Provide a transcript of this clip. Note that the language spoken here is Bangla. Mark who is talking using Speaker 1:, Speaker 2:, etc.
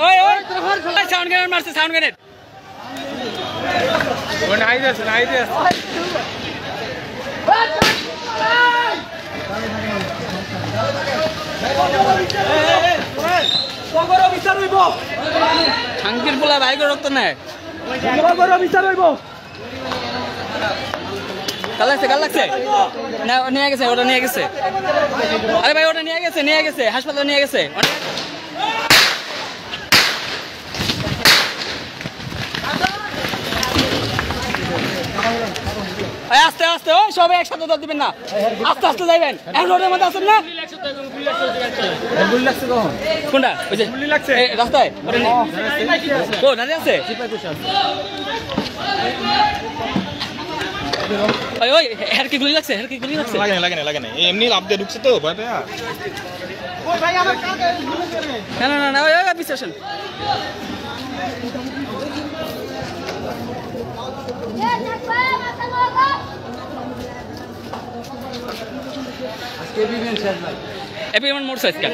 Speaker 1: ওই ওই সাউন্ড গ্রেনেড মারছে সাউন্ড গ্রেনেড
Speaker 2: ও নাই দেছে
Speaker 3: কগর বিচার হইব
Speaker 1: শান্তির পোলা বাইক রক্ত নেয়
Speaker 3: কগর বিচার হইব
Speaker 1: কাল লাগছে না নিয়ে গেছে ওটা নিয়ে গেছে আরে ভাই ওটা নিয়ে গেছে হাসপাতালে নিয়ে গেছে আস্তে আস্তে ওই সবাই একসাথে দৌড় দিবেন না আস্তে আস্তে যাইবেন এখন রোডের মধ্যে আছেন না
Speaker 2: গুলি লাগছে কখন
Speaker 1: কোনটা ওই যে
Speaker 2: গুলি লাগছে
Speaker 1: এই রাস্তায় ওটা নেই ও দাঁড়িয়ে আছে ওই ওই হের কি গুলি লাগছে
Speaker 2: লাগে না এমনি লাভ দিয়ে ঢুকছে তো ভয় পেয়া
Speaker 3: ওই ভাই আমার কাছে
Speaker 1: না ওই পিছে আসেন
Speaker 3: আজকে বিমেন শেষ ভাই
Speaker 1: এপিএম মোটরসাইকেল